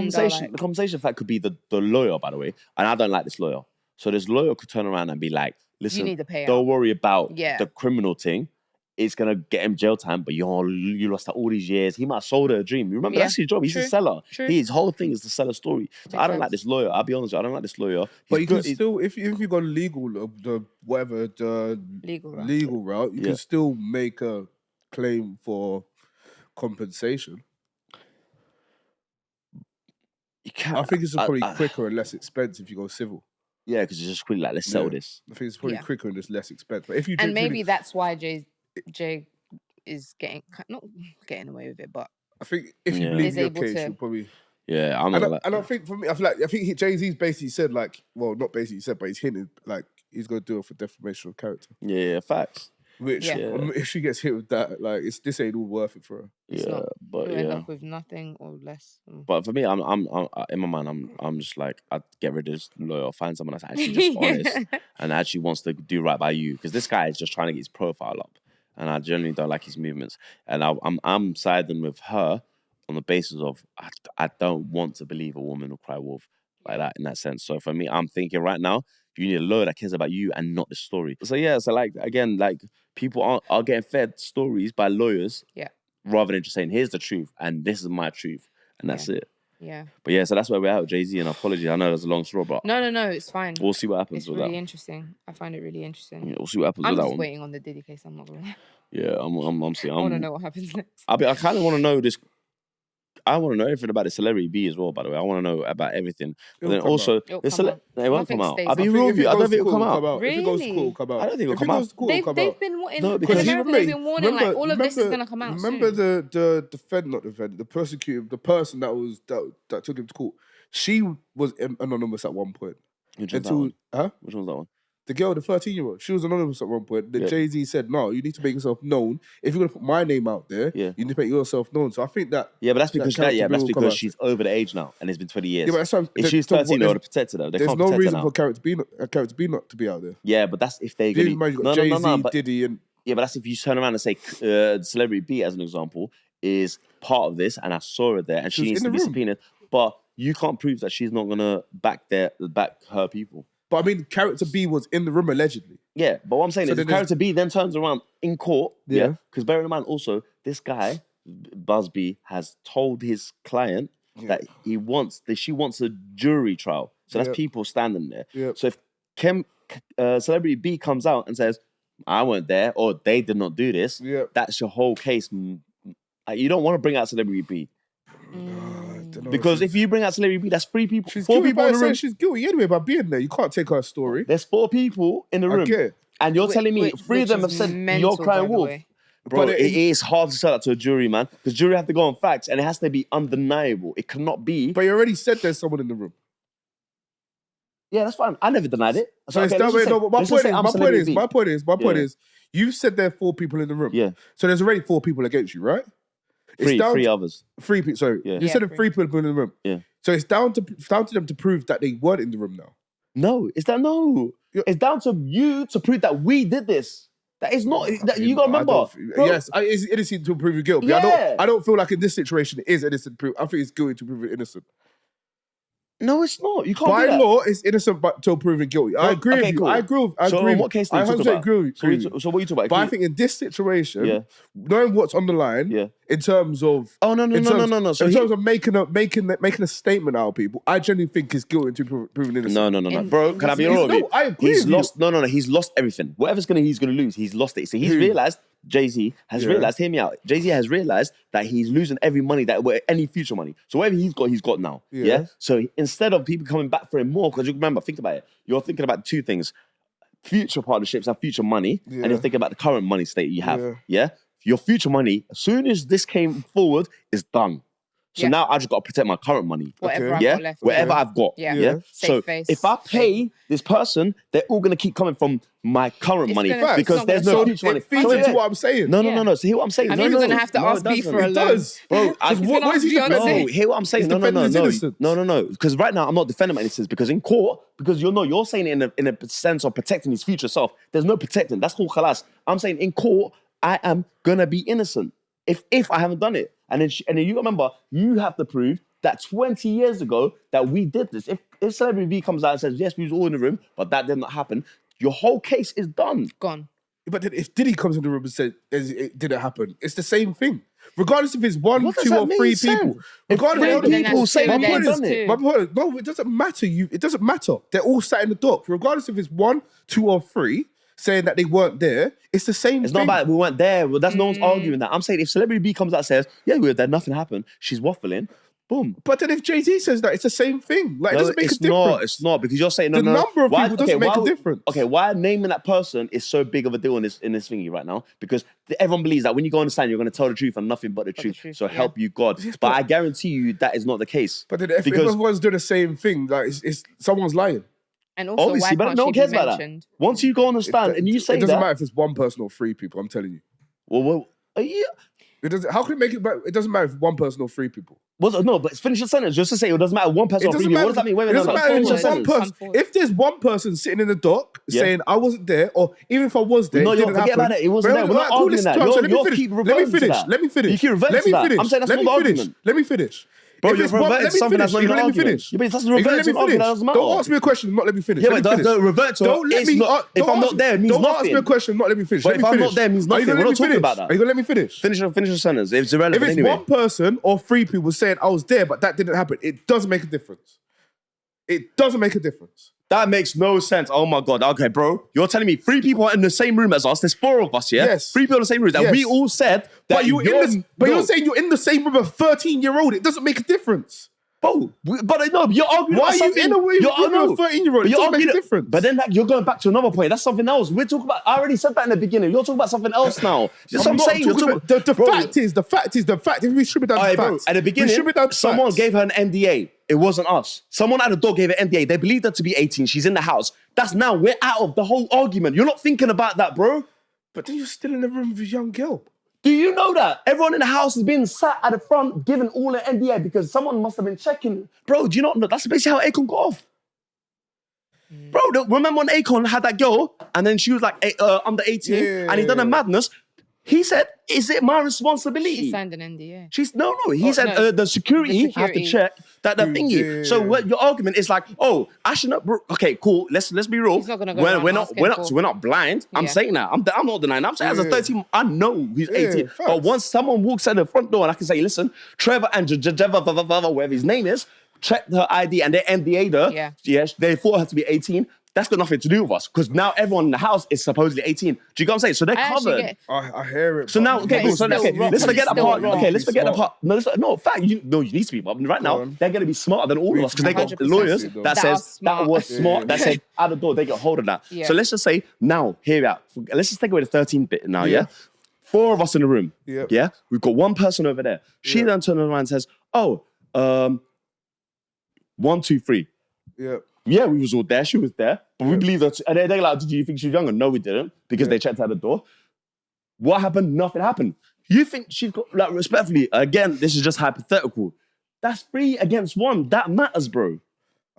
conversation fact could be the lawyer, by the way, and I don't like this lawyer. So this lawyer could turn around and be like, listen, you need to pay don't worry about the criminal thing. it's gonna get him jail time, but you lost out all these years. He might have sold her a dream. You remember that's his job. He's a seller. His whole thing is to sell a story. So I don't like this lawyer. I'll be honest with you, I don't like this lawyer. But you can still, if you got legal, the legal route, you can still make a claim for compensation. You can't. I think it's probably quicker and less expensive if you go civil. Yeah, because it's just quickly like, let's settle this. I think it's probably quicker and just less expensive. But if you maybe that's why Jay is not getting away with it, but I think if you believe your case, you'll probably. Yeah, and I think for me, I think Jay-Z's basically said like, well, not basically said, but he's hinted like he's gonna do it for defamation of character. Yeah, facts. Which if she gets hit with that, like this ain't all worth it for her. But end up with nothing or less. But for me, I'm in my mind, I'm just like, I'd get rid of this lawyer, find someone that's actually just honest and actually wants to do right by you, because this guy is just trying to get his profile up, and I generally don't like his movements, and I'm siding with her on the basis of I don't want to believe a woman will cry wolf like that in that sense. So for me, I'm thinking right now, you need a lawyer that cares about you and not the story. So so like again, like people are getting fed stories by lawyers, rather than just saying here's the truth and this is my truth and that's it. Yeah. But so that's where we're at with Jay-Z, and apologies, I know there's a long story, but no, it's fine. We'll see what happens with that. It's really interesting. I find it really interesting. Yeah, we'll see what happens with that one. I'm just waiting on the Diddy case. I'm not gonna lie. Yeah, I'm seeing. I want to know what happens next. I kind of want to know this. I want to know everything about the celebrity B as well, by the way. I want to know about everything. But then also, it won't come out. I'll be real with you. I don't think it'll come out. Really? If it goes to court, it'll come out. I don't think it'll come out. They've been warning. No, because they've been warning like all of this is going to come out Remember the prosecutor, the person that took him to court, she was anonymous at one point. Which one's that one? The girl, the 13-year-old, she was anonymous at one point. The Jay-Z said, no, you need to make yourself known. If you're going to put my name out there, you need to make yourself known. So I think that... Yeah, but that's because she's over the age now and it's been 20 years. Yeah, but if she's 13, they would have protected her. There's no reason for character B not to be out there. Yeah, but that's if they're going to... Jay-Z, Diddy and... Yeah, but that's if you turn around and say Celebrity B, as an example, is part of this and I saw her there and she needs to be subpoenaed. But you can't prove that she's not going to back her people. But I mean, character B was in the room allegedly. Yeah, but what I'm saying is character B then turns around in court. Yeah. Because bear in mind also, this guy, Buzz B, has told his client that she wants a jury trial. So that's people standing there. Yeah. So if Celebrity B comes out and says, I weren't there, or they did not do this, that's your whole case. You don't want to bring out Celebrity B. Because if you bring out Celebrity B, that's 3 people. She's 4 people in the room. She's guilty anyway by being there. You can't take her story. There's 4 people in the room. And you're telling me 3 of them have said you're crying wolf. Bro, it is hard to sell that to a jury, man. Because jury have to go on facts and it has to be undeniable. It cannot be. But you already said there's someone in the room. Yeah, that's fine. I never denied it. So it's that way. No, my point is, you said there are 4 people in the room. Yeah. So there's already 4 people against you, right? 3 others. 3 people. Sorry, you said 3 people in the room. Yeah. So it's down to them to prove that they weren't in the room now. No, it's down to you to prove that we did this. That is not. You gotta remember. Yes, it's innocent to prove guilt. Yeah. I don't feel like in this situation it is innocent. I think it's guilty to prove it innocent. No, it's not. You can't. By law, it's innocent but till proven guilty. I agree with you. Cool. I agree. So in what case do you talk about? So what are you talking about? But I think in this situation, knowing what's on the line, in terms of no. So in terms of making a statement out of people, I genuinely think he's guilty to proven innocent. No, bro. Can I be honest with you? I agree. He's lost. No. He's lost everything. Whatever's he's gonna lose. He's lost it. So he's realized. Jay-Z has realized. Hear me out. Jay-Z has realized that he's losing every money any future money. So whatever he's got now. Yeah. So instead of people coming back for him more, because you remember, think about it. You're thinking about 2 things: future partnerships and future money, and you're thinking about the current money state you have. Yeah. Your future money, as soon as this came forward, is done. So now I just got to protect my current money. Whatever I've got left. Whatever I've got. Yeah. So if I pay this person, they're all going to keep coming from my current money because there's no future money. It feeds into what I'm saying. No. So hear what I'm saying. I think you're going to have to ask B for a loan. Bro, what is he defending? No, hear what I'm saying. No. Because right now I'm not defending my innocence because in court, because you're saying it in a sense of protecting his future self. There's no protecting. That's called khalas. I'm saying in court, I am going to be innocent if I haven't done it. And then you remember, you have to prove that 20 years ago that we did this. If Celebrity B comes out and says, yes, we was all in the room, but that did not happen, your whole case is done. Gone. But then if Diddy comes in the room and said it didn't happen, it's the same thing. Regardless if it's 1, 2, or 3 people. Regardless of people say my we've done it. No, it doesn't matter. It doesn't matter. They're all sat in the dock. Regardless if it's 1, 2, or 3 saying that they weren't there, it's the same thing. It's not about we weren't there. Well, that's no one's arguing that. I'm saying if Celebrity B comes out and says, yeah, we were there, nothing happened, she's waffling, boom. But then if Jay-Z says that, it's the same thing. Like, it doesn't make a difference. It's not, because you're saying, the number of people doesn't make a difference. Okay, why naming that person is so big of a deal in this thingy right now? Because everyone believes that when you go on the stand, you're going to tell the truth and nothing but the truth. So help you God. But I guarantee you that is not the case. But then if everyone's doing the same thing, like it's someone's lying. And also, obviously, but no one cares about that. Once you go on the stand and you say that, it doesn't matter if it's 1 person or 3 people. I'm telling you. Well, yeah. It doesn't. How can it make it? It doesn't matter if 1 person or 3 people. No, but finish your sentence. Just to say it doesn't matter 1 person or 3 people. What does that mean? Wait, it doesn't matter if it's 1 person. If there's 1 person sitting in the dock saying I wasn't there, or even if I was there, forget about it. It wasn't there. We're not arguing that. Let me finish. You keep reverting to that. I'm saying that's not the argument. Let me finish. Bro, you're reverting to something that's not even an argument. Yeah, but that's reverting to an argument that doesn't matter. Don't ask me a question, not let me finish. Yeah, but don't revert to it. If I'm not there, it means nothing. Don't ask me a question, not let me finish. But if I'm not there, it means nothing. We're not talking about that. Are you going to let me finish? Finish your sentence. It's irrelevant anyway. If it's 1 person or 3 people saying I was there, but that didn't happen, it doesn't make a difference. It doesn't make a difference. That makes no sense. Oh my God. Okay, bro. You're telling me 3 people are in the same room as us. There's 4 of us, yeah? Yes. 3 people in the same room. And we all said that you're saying you're in the same room with a 13-year-old. It doesn't make a difference. Bro, but no, you're arguing. Why are you in a room with a 13-year-old? It doesn't make a difference. But then you're going back to another point. That's something else. We're talking about. I already said that in the beginning. You're talking about something else now. That's what I'm saying. The fact is, if we strip it down to facts. At the beginning, someone gave her an NDA. It wasn't us. Someone at the door gave her an NDA. They believed her to be 18. She's in the house. That's now, we're out of the whole argument. You're not thinking about that, bro. But then you're still in the room with a young girl. Do you know that? Everyone in the house has been sat at the front giving all an NDA because someone must have been checking. Bro, do you not know? That's basically how Akon got off. Bro, remember when Akon had that girl and then she was like under 18 and he done a madness? He said, is it my responsibility? She signed an NDA. He said the security have to check that thingy. Yeah. So what your argument is like, oh, I should not. Okay, cool. Let's be real. He's not gonna go we're not blind. I'm saying that. I'm not denying. I'm saying as a 13, I know he's 18. But once someone walks out the front door and I can say, listen, Trevor and whatever his name is, checked her ID and they NDA'd her. Yeah. Yes, they thought her to be 18. That's got nothing to do with us because now everyone in the house is supposedly 18. Do you get what I'm saying? So they're covered. I hear it. So now, let's forget that part. Okay, let's forget that part. No, fact, you need to be. Right now, they're going to be smarter than all of us because they got lawyers that says that was smart. That said, out the door, they get hold of that. Yeah. So let's just say now, here we are. Let's just take away the 13 bit now, yeah? 4 of us in the room. Yeah? We've got 1 person over there. She then turns around and says, 1, 2, 3. Yeah, we was all there. She was there. But we believe that. And they're like, did you think she was younger? No, we didn't. Because they checked out the door. What happened? Nothing happened. You think she's got, like, respectfully, again, this is just hypothetical. That's 3 against 1. That matters, bro.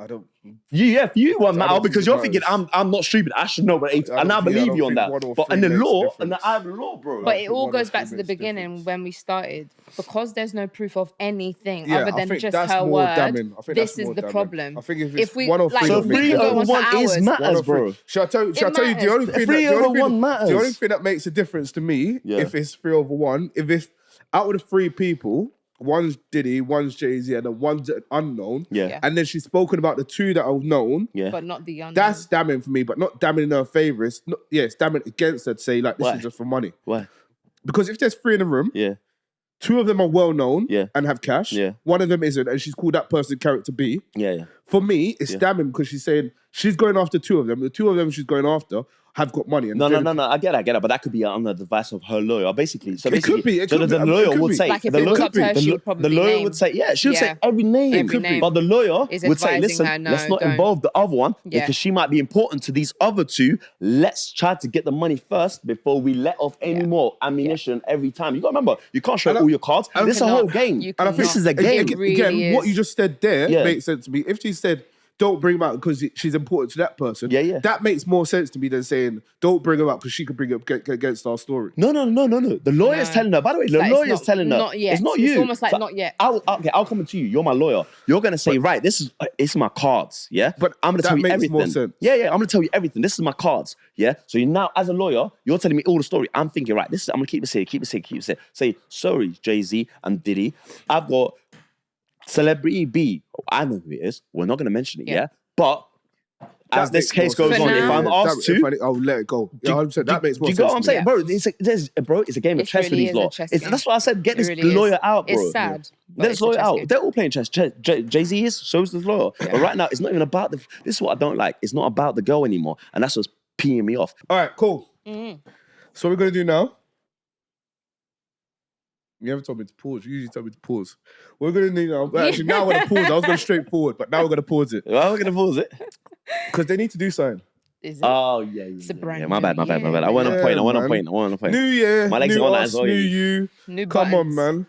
I don't. Yeah, for you, one matter because you're thinking I'm not stupid. I should know, but and I believe you on that. But in the law, in the eye of the law, bro. But it all goes back to the beginning when we started, because there's no proof of anything other than just her word. This is the problem. I think if we 1 or 3, so 3 over 1 is matters, bro. Shall I tell you the only thing 3 over 1 matters. The only thing that makes a difference to me, if it's 3 over 1, if it's out of the 3 people. One's Diddy, one's Jay-Z, and then one's unknown. Yeah. And then she's spoken about the 2 that are known. Yeah. But not the unknown. That's damning for me, but not damning in her favour. It's damning against her to say, like, this is just for money. Why? Because if there's 3 in the room, 2 of them are well known and have cash. Yeah. 1 of them isn't, and she's called that person character B. Yeah. For me, it's damning because she's saying she's going after 2 of them. The 2 of them she's going after have got money. And no. I get it. But that could be under the advice of her lawyer, basically. So it could be. The lawyer would say, like if it was up to her, she would probably the lawyer would say, she would say every name. But the lawyer would say, listen, let's not involve the other one because she might be important to these other 2. Let's try to get the money first before we let off any more ammunition every time. You got to remember, you can't show all your cards. This is a whole game. And I think this is a game. Again, what you just said there makes sense to me. If she said don't bring him out because she's important to that person. Yeah. That makes more sense to me than saying, don't bring her out because she could bring it up against our story. No. The lawyer's telling her. By the way, the lawyer's telling her. Not yet. It's not you. It's almost like not yet. I'll come to you. You're my lawyer. You're going to say, right, it's my cards, yeah? But I'm going to tell you everything. More sense. Yeah, I'm going to tell you everything. This is my cards, yeah? So now, as a lawyer, you're telling me all the story. I'm thinking, right, I'm going to keep it safe. Say, sorry, Jay-Z and Diddy, I've got Celebrity B. I know who it is. We're not going to mention it, yeah? But as this case goes on, if I'm asked to... I'll let it go. Yeah, 100%. That makes more sense. Do you get what I'm saying? Bro, it's a game of chess with these lot. That's why I said, get this lawyer out, bro. It's sad. Get this lawyer out. They're all playing chess. Jay-Z is, so's the lawyer. Yeah. But right now, it's not even about this is what I don't like. It's not about the girl anymore. And that's what's peeing me off. All right, cool. Mm-hmm. So what we're going to do now... You never told me to pause. You usually tell me to pause. We're going to do now. Actually, now we're going to pause. I was going straight forward, but now we're going to pause it. Why are we going to pause it? Because they need to do something. Is it? Oh, yeah. It's a brand My bad. I want to point. New year, my legs new are on that us, as well. New you. New Come on, man.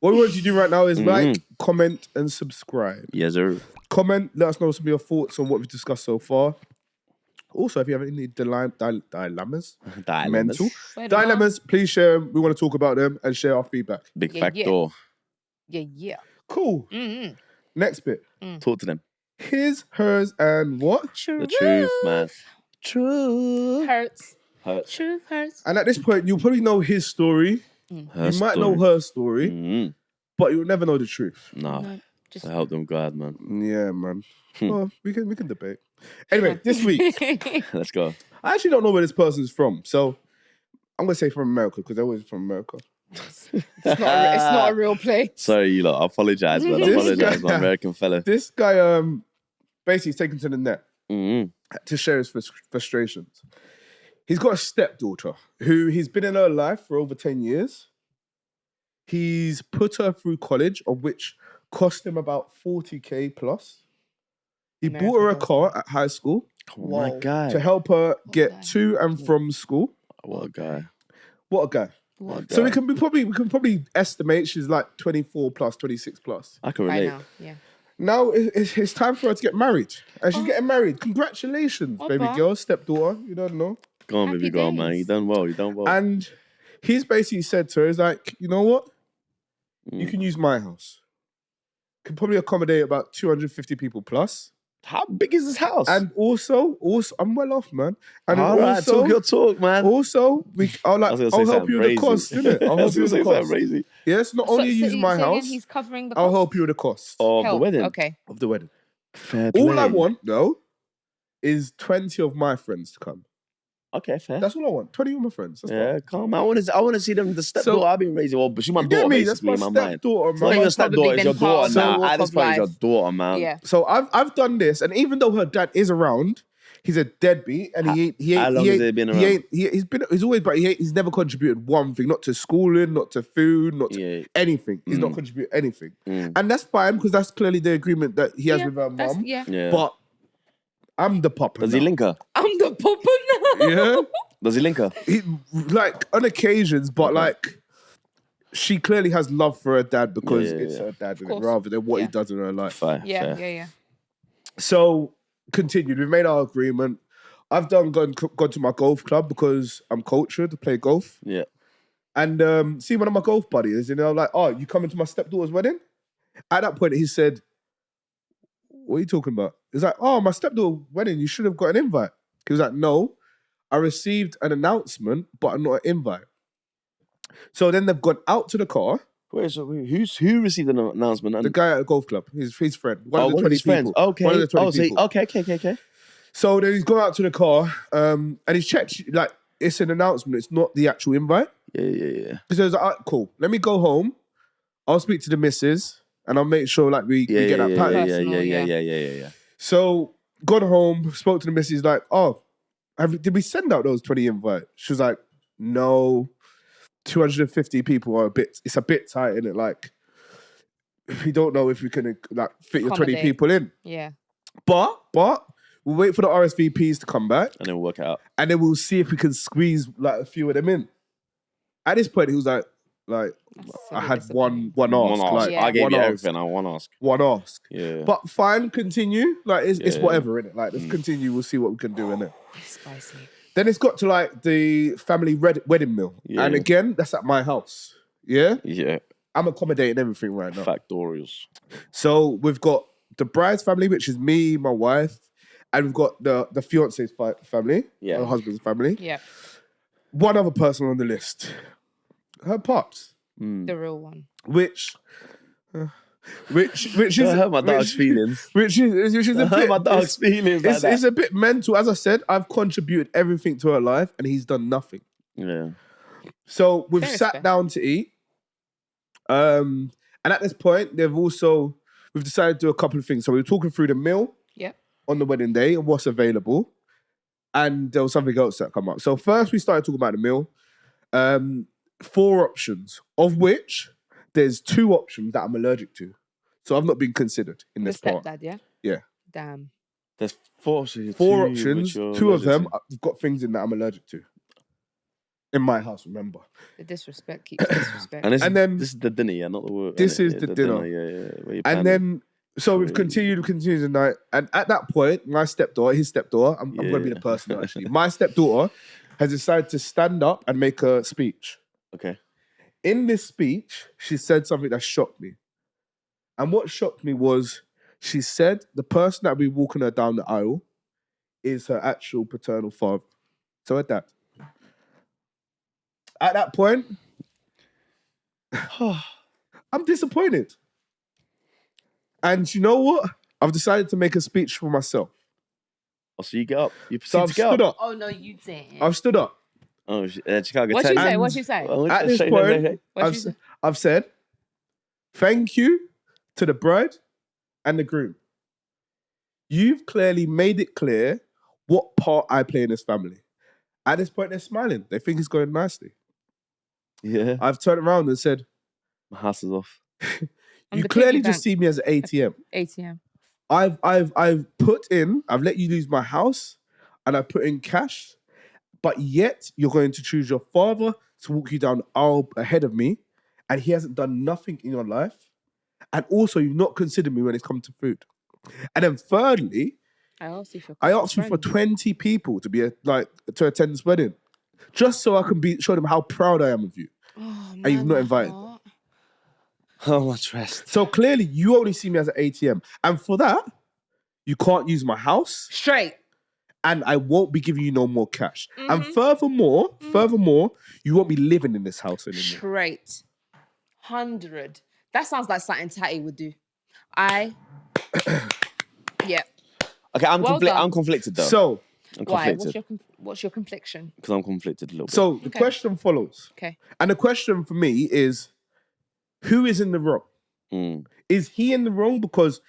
What we want you to do right now is like, comment, and subscribe. Yes, sir. Comment, let us know some of your thoughts on what we've discussed so far. Also, if you have any dilemmas, please share them. We want to talk about them and share our feedback. Big factor. Yeah. Cool. Mm-hmm. Next bit. Talk to them. His, hers, and what? Truth. The truth, man. Truth. Hurts. Truth hurts. And at this point, you'll probably know his story. You might know her story, but you'll never know the truth. No. Just help them, God, man. Yeah, man. Well, we can debate. Anyway, this week. Let's go. I actually don't know where this person's from, so I'm going to say from America, because they're always from America. It's not a real place. Sorry, you lot. I apologize, man. I apologize, my American fella. This guy basically is taken to the net to share his frustrations. He's got a stepdaughter who he's been in her life for over 10 years. He's put her through college, of which cost him about 40K plus. He bought her a car at high school. Oh my God. To help her get to and from school. What a guy. What a guy. So we can probably estimate she's like 24 plus, 26 plus. I can relate. Now it's time for her to get married. And she's getting married. Congratulations, baby girl, stepdaughter. You don't know. Go on, baby girl, man. You done well. And he's basically said to her, he's like, you know what? You can use my house. Can probably accommodate about 250 people plus. How big is this house? And also, I'm well off, man. And all right, talk your talk, man. Also, I'll help you with the cost, innit? I'll help you with the cost. Crazy. Yes, not only use my house. He's covering the cost. I'll help you with the cost of the wedding. Okay. Of the wedding. Fair play. All I want, though, is 20 of my friends to come. Okay, fair. That's all I want. 20 of my friends. That's calm. I want to see them. The stepdaughter I've been raising. Well, but she's my daughter, basically, that's my stepdaughter, man. Not even stepdaughter, it's your daughter now. At this point, it's your daughter, man. Yeah. So I've done this, and even though her dad is around, he's a deadbeat, and How long has he been around? He's never contributed one thing, not to schooling, not to food, not to anything. He's not contributed anything, and that's fine because that's clearly the agreement that he has with her mum. Yeah. But I'm the papa. Does he link her? I'm the papa now. Yeah. Does he link her? Like on occasions, but like she clearly has love for her dad because it's her dad, rather than what he does in her life. Fair. Yeah. So continued. We've made our agreement. I've gone to my golf club because I'm cultured to play golf. Yeah. And see one of my golf buddies, like, oh, you coming to my stepdaughter's wedding? At that point, he said, what are you talking about? He's like, oh, my stepdaughter's wedding, you should have got an invite. He was like, no, I received an announcement, but not an invite. So then they've gone out to the car. Wait, so who received an announcement? The guy at the golf club, his friend. One of the 20 people. Okay. One of the 20 people. Okay. So then he's gone out to the car, and he's checked, like, it's an announcement, it's not the actual invite. Yeah. So he was like, cool, let me go home, I'll speak to the missus, and I'll make sure, like, we get that pattern. Yeah. So, got home, spoke to the missus, like, oh, did we send out those 20 invites? She was like, no, 250 people are it's a bit tight, innit? Like, we don't know if we can, like, fit your 20 people in. Yeah. But, we'll wait for the RSVPs to come back. And then we'll work it out. And then we'll see if we can squeeze, like, a few of them in. At this point, he was like, Like, That's I a bit had one disappointing. ask. One ask. Like, Yeah. I gave one you ask. everything. I one ask. One ask. Yeah. But fine, continue. Like, it's Yeah. whatever, innit? Like, let's continue. We'll see what we can do, innit? Spicy. Then it's got to, like, the family wedding meal. Yeah. And again, that's at my house. Yeah? Yeah. I'm accommodating everything right now. Factorials. So we've got the bride's family, which is me, my wife, and we've got the fiance's family, Yeah. her husband's family. Yeah. One other person on the list, her pops, The real one. which is I hurt my dog's feelings. which is a I hurt bit, my dog's feelings like that. it's a bit mental. As I said, I've contributed everything to her life, and he's done nothing. Yeah. So we've Fair is sat fair. down to eat, and at this point, we've decided to do a couple of things. So we were talking through the meal. Yep. On the wedding day and what's available. And there was something else that come up. So first we started talking about the meal. 4 options, of which there's 2 options that I'm allergic to. So I've not been considered in The this part. stepdad, yeah? Yeah. Damn. There's 4 options. 4 options. 2 of them, I've got things in that I'm allergic to. In my house, remember. The disrespect keeps disrespect. And then this is the dinner, yeah, not the word. This is the dinner. Yeah. Where you And planning. then, so we've Crazy. continued the night. And at that point, my stepdaughter, his stepdaughter, I'm going to be the person actually. My stepdaughter has decided to stand up and make a speech. Okay. In this speech, she said something that shocked me. And what shocked me was she said the person that will be walking her down the aisle is her actual paternal father. So her dad. At that point, I'm disappointed. And you know what? I've decided to make a speech for myself. Oh, so you get up. You So proceed I've to get stood up. Oh, no, you didn't. I've stood up. Oh, Chicago. What'd you say? What'd you say? At this point, I've said, thank you to the bride and the groom. You've clearly made it clear what part I play in this family. At this point, they're smiling. They think it's going nicely. Yeah. I've turned around and said, My house is off. you the clearly piggy just bank. see me as an ATM. ATM. I've let you use my house and I've put in cash, but yet you're going to choose your father to walk you down the aisle ahead of me, and he hasn't done nothing in your life. And also, you've not considered me when it's come to food. And then thirdly, I asked you for for 20 people to to attend this wedding, just so I can show them how proud I am of you. Oh, And you've not invited them. How much rest? So clearly, you only see me as an ATM, and for that, you can't use my house, Straight. and I won't be giving you no more cash. And furthermore, you won't be living in this house anymore. Straight. 100. That sounds like something Tatty would do. Yeah. Okay, I'm Well done. I'm conflicted though. So, I'm Why? conflicted What's your confliction? because I'm conflicted a little bit. so the Okay. question follows, Okay. and the question for me is, who is in the wrong? Mm. Is he in the wrong because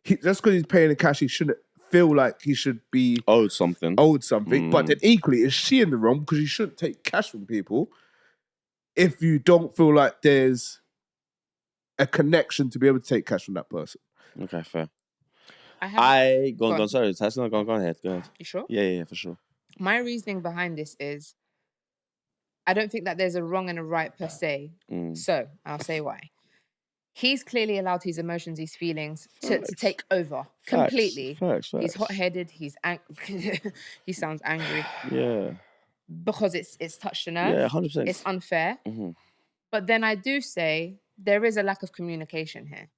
just because he's paying the cash, he shouldn't feel like he should be Owed something. owed something? But then equally, is she in the wrong because you shouldn't take cash from people if you don't feel like there's a connection to be able to take cash from that person? Okay, fair. Go Go on. on. Sorry, Tassin, go ahead. Go ahead. You sure? Yeah, for sure. My reasoning behind this is I don't think that there's a wrong and a right per se. So I'll say why. He's clearly allowed his emotions, his feelings to take over completely. Facts. He's hot-headed. He sounds angry Yeah. because it's touched a nerve. Yeah, 100%. It's unfair. But then I do say there is a lack of communication here.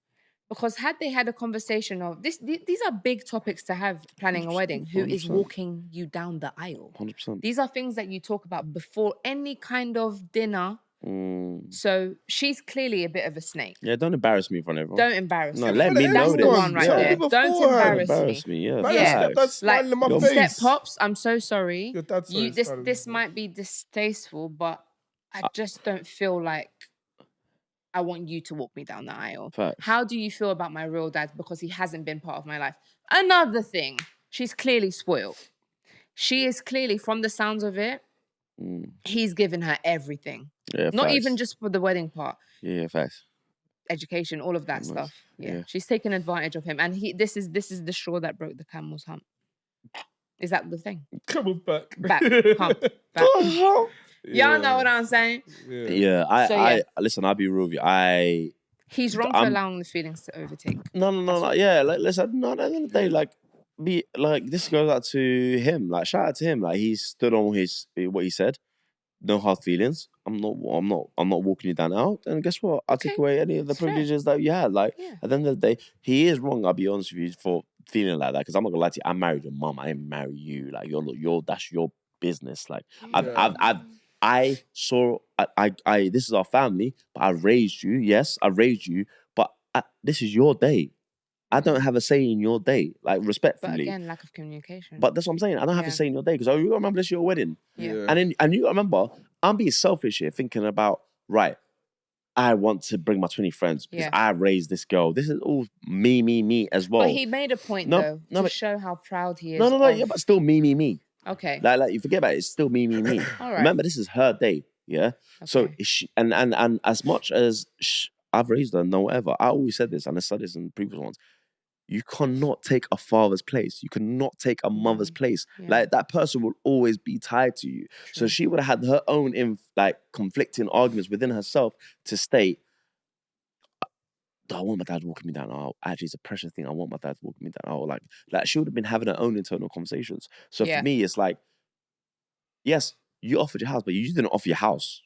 Because had they had a conversation of these are big topics to have planning a wedding. Who is 100%. walking you down the aisle? 100%. These are things that you talk about before any kind of dinner. So she's clearly a bit of a snake. Yeah, don't embarrass me in front of everyone. Don't embarrass No, me. let me know That's this. the one right Yeah. there. Before Don't her. embarrass me. Yeah. Man, Yeah. that's smiling in my Like, face. Step Pops, I'm so sorry. Your dad's sorry, This sorry. this might be distasteful, but I just don't feel like I want you to walk me down the aisle. Facts. How do you feel about my real dad? Because he hasn't been part of my life. Another thing, she's clearly spoiled. She is clearly, from the sounds of it, he's given her everything. Yeah, Not facts. even just for the wedding part. Yeah, facts. Education, all of that stuff. Yeah. She's taken advantage of him. And this is the straw that broke the camel's hump. Is that the thing? Camel's back. Back, hump, back. Y'all know what I'm saying? Yeah, listen, I'll be real with you. He's wrong for allowing the feelings to overtake. No. Yeah, like, listen, no, at the end of the day, this goes out to him. Like, shout out to him. Like, he stood on what he said. No hard feelings. I'm not walking you down out. And guess what? I'll take away any of the privileges that you had. Like, at the end of the day, he is wrong. I'll be honest with you for feeling like that. Because I'm not gonna lie to you. I married your mum. I didn't marry you. Like, that's your business. Like, I saw. This is our family. But I raised you. Yes, I raised you. But this is your day. I don't have a say in your day, like, respectfully. But again, lack of communication. But that's what I'm saying. I don't have a say in your day because you remember this is your wedding. Yeah. And you remember, I'm being selfish here, thinking about, right, I want to bring my 20 friends because I raised this girl. This is all me as well. But he made a point to show how proud he is. No, but still me. Okay. Like you forget about it. It's still me. All right. Remember, this is her day. Yeah. Okay. So and as much as I've raised her, no whatever. I always said this, and I said this in previous ones. You cannot take a father's place. You cannot take a mother's place. Yeah. Like, that person will always be tied to you. True. So she would have had her own conflicting arguments within herself to state, I want my dad walking me down the aisle. Actually, it's a precious thing. I want my dad walking me down the aisle. Like she would have been having her own internal conversations. So for me, it's like, yes, you offered your house, but you didn't offer your house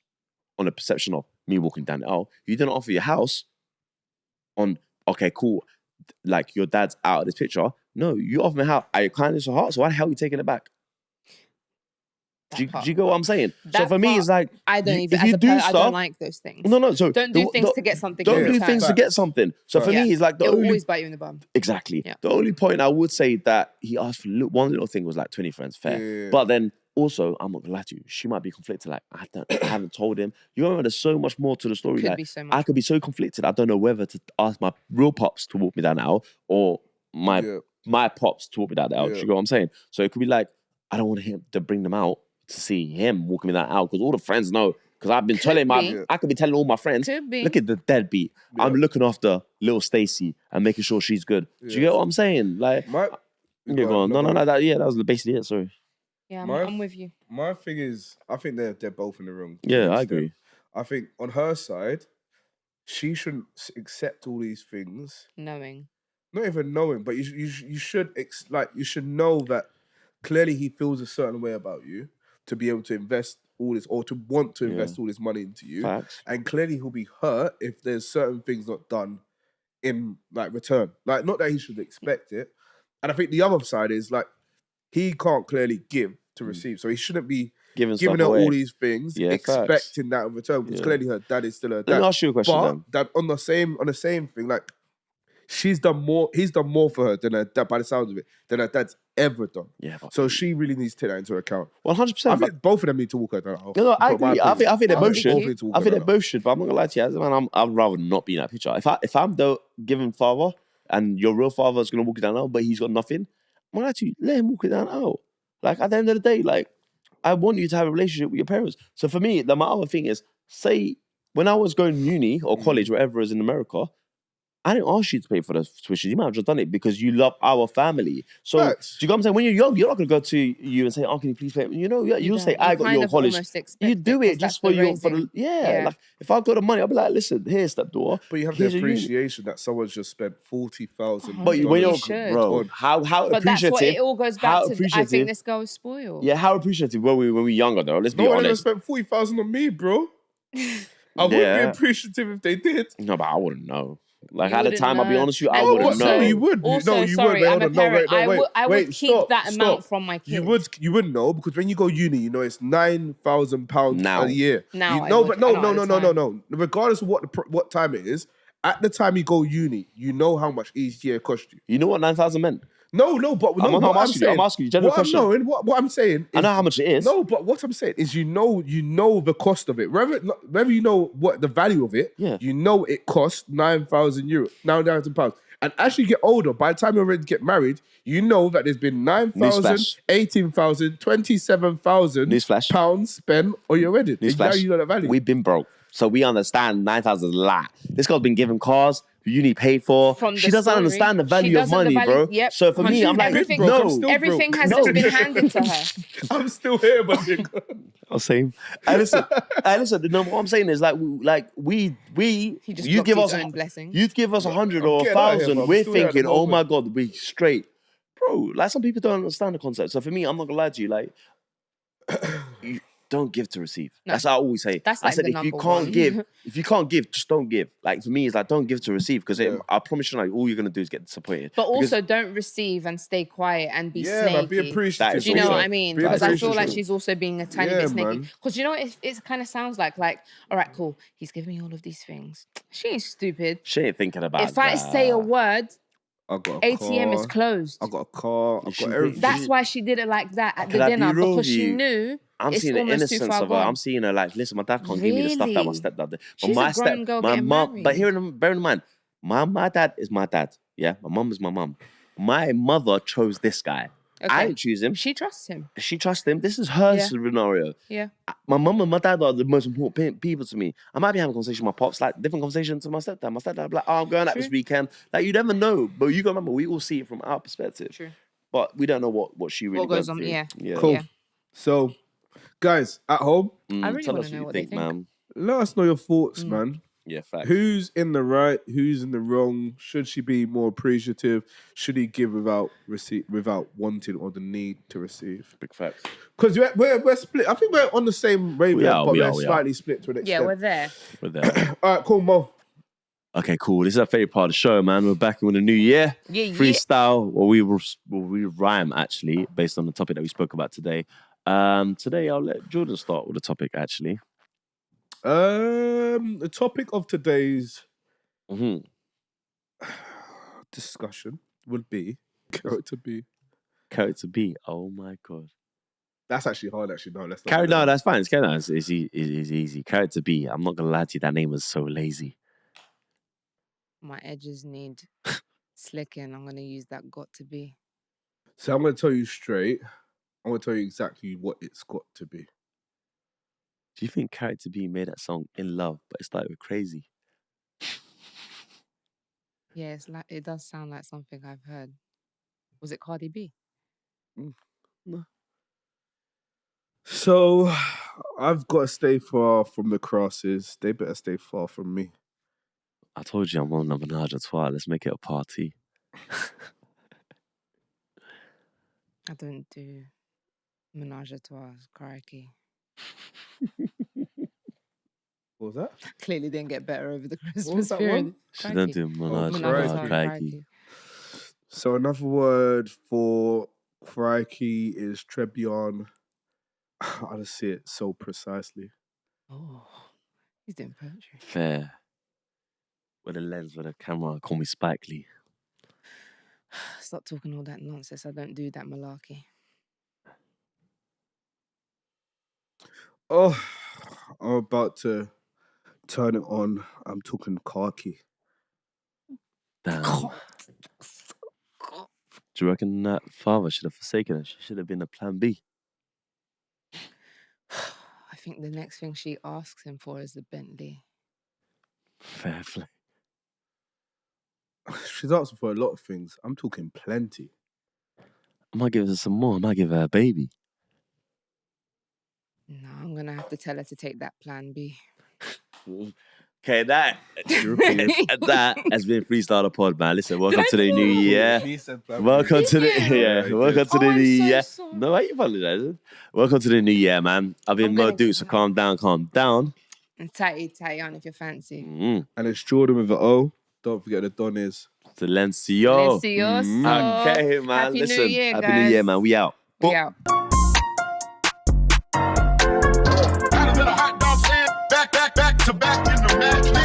on the perception of me walking down the aisle. You didn't offer your house on, okay, cool, like, your dad's out of this picture. No, you offer me how? Are you kindness of heart? So why the hell are you taking it back? Do you get what I'm saying? So for me, it's like, I don't even. As a person, I don't like those things. No. So don't do things to get something. Don't do things to get something. So for me, it's like it'll always bite you in the bum. Exactly. Yeah. The only point I would say that he asked for one little thing was like 20 friends, fair. Yeah. But then also, I'm not gonna lie to you, she might be conflicted. Like, I haven't told him. You remember, there's so much more to the story. Could be so much. I could be so conflicted. I don't know whether to ask my real pops to walk me down the aisle or my pops to walk me down the aisle. You know what I'm saying? So it could be like, I don't want him to bring them out to see him walking me down the aisle because all the friends know. Because I've been telling I could be telling all my friends, look at the deadbeat. Yeah. I'm looking after little Stacy and making sure she's good. Do you get what I'm saying? Like, that was basically it. Sorry. Yeah, I'm with you. My thing is, I think they're both in the wrong. Yeah, I agree. I think on her side, she shouldn't accept all these things. Knowing. Not even knowing, but you should you should know that clearly he feels a certain way about you to be able to invest all this, or to want to invest all this money into you. Facts. And clearly he'll be hurt if there's certain things not done in return. Like, not that he should expect it. And I think the other side is he can't clearly give to receive. So he shouldn't be giving her all these things, expecting that in return. Because clearly her dad is still her dad. Let me ask you a question. But on the same thing, he's done more for her than her dad, by the sounds of it, than her dad's ever done. Yeah. So she really needs to take that into account. 100%. I think both of them need to walk her down. No, I agree. I think they both should. I think they both should. But I'm not gonna lie to you, as a man, I'd rather not be in that picture. If I'm the given father and your real father is gonna walk you down the aisle, but he's got nothing, I'm gonna lie to you, let him walk you down the aisle. Like, at the end of the day, I want you to have a relationship with your parents. So for me, my other thing is, say, when I was going to uni or college, wherever it is in America, I didn't ask you to pay for the tuition. You might have just done it because you love our family. So, do you know what I'm saying? When you're young, you're not going to go to you and say, oh, can you please pay? You'll say, I got your college. You do it just for you. Like, if I got the money, I'll be like, listen, here's stepdaughter. But you have the appreciation that someone's just spent $40,000. But when you're, bro, how appreciative. But that's what it all goes back to. I think this girl is spoiled. Yeah, how appreciative were we when we were younger, though? Let's be honest. No one ever spent $40,000 on me, bro. I wouldn't be appreciative if they did. No, but I wouldn't know. Like, at the time, I'll be honest with you, I wouldn't know. No, you would. Also, you would. I'm a parent. I would keep that amount from my kids. You wouldn't know, because when you go uni, it's £9,000 a year. Now, no. Regardless of what time it is, at the time you go uni, you know how much each year cost you. You know what 9,000 meant? No, but I'm asking you. General question. What I'm saying is, I know how much it is. No, but what I'm saying is, you know the cost of it. Whether you know what the value of it, you know it costs £9,000. And as you get older, by the time you're ready to get married, you know that there's been 9,000, 18,000, 27,000 pounds spent on your wedding. Now you know the value. We've been broke, so we understand 9,000 is a lot. This girl's been given cars, uni paid for. From the She doesn't story. understand the She value of doesn't money, bro. Yep. So for me, I'm like, everything, no. everything has just been handed to her. I'm still here, my nigga. I'm saying, listen. What I'm saying is like we He just you give his us own blessing. you give us 100 or getting out of here, 1,000. bro. I'm We're still here at the thinking, oh my moment. god, we straight, bro. Like some people don't understand the concept. So for me, I'm not gonna lie to you, like. You don't give to receive. No. That's what I always say. That's I like said if you can't give, just don't give. Like for me, it's like don't give to receive because I promise you, like all you're gonna do is get disappointed. But also don't receive and stay quiet and be snaky. Man, be appreciative. Do you know what I mean? Because I feel like she's also being a tiny bit snaky. Man. Because you know what it kind of sounds like, all right, cool. He's giving me all of these things. She ain't stupid. She ain't thinking about If I say a word, I got a ATM car, is closed. I got a car. I got everything. That's why she did it like that at the dinner because she knew. I'm seeing the innocence of her. I'm seeing her like, listen, my dad can't give me the stuff that my stepdad did. But She's a grown girl my getting mom, married. but bear in mind, my dad is my dad. Yeah, my mum is my mum. My mother chose this guy. Okay. I didn't choose him. She trusts him. She trusts him. This is her scenario. Yeah. My mum and my dad are the most important people to me. I might be having a conversation with my pops, like different conversation to my stepdad. My stepdad be like, oh, I'm going out this weekend. Like you never know, but you gotta remember, we all see it from our perspective. True. But we don't know what she really goes on. Through. Yeah. Cool. Yeah. So, guys at home, I really want to know what they think. Man. Let us know your thoughts, man. Yeah, fact. Who's in the right? Who's in the wrong? Should she be more appreciative? Should he give without wanting or the need to receive? Big facts. Because we're split. I think we're on the same wavelength, but we're slightly split to an extent. Yeah, we're there. All right, cool, Mo. Okay, cool. This is our favorite part of the show, man. We're back in with a new year. Yeah. Freestyle, or we rhyme actually, based on the topic that we spoke about today. Today I'll let Jordan start with the topic actually. The topic of today's discussion would be character B. Character B. Oh my god. That's actually hard. Actually, no. Let's not. No, that's fine. It's easy. Character B. I'm not gonna lie to you. That name was so lazy. My edges need slicking. I'm gonna use that got to be. So I'm gonna tell you straight. I'm gonna tell you exactly what it's got to be. Do you think Character B made that song in love, but it started with crazy? Yeah, it's like it does sound like something I've heard. Was it Cardi B? No. So I've got to stay far from the crosses. They better stay far from me. I told you I'm on a menage a trois. Let's make it a party. I don't do menage a trois, crikey. What was that? Clearly didn't get better over the Christmas period. She don't do menage a trois, crikey. So another word for crikey is Trebion. I just see it so precisely. Oh, he's doing poetry. Fair. With a lens, with a camera, call me Spike Lee. Stop talking all that nonsense. I don't do that malarkey. Oh, I'm about to turn it on. I'm talking khaki. Damn. Do you reckon that father should have forsaken her? She should have been a plan B. I think the next thing she asks him for is the Bentley. Fair play. She's asking for a lot of things. I'm talking plenty. I might give her some more. I might give her a baby. No, I'm going to have to tell her to take that plan B. Okay, that has been Freestyle the Pod, man. Listen, welcome to the new year. Welcome to the new year. No, why are you apologizing? Welcome to the new year, man. I've been Mo Duke, so calm down. And tighty on if you fancy. And it's Jordan with the O. Don't forget the Don is Silencio. Okay, man. Happy New Year, Happy New Year, man. We out. We out. Back to back in the match.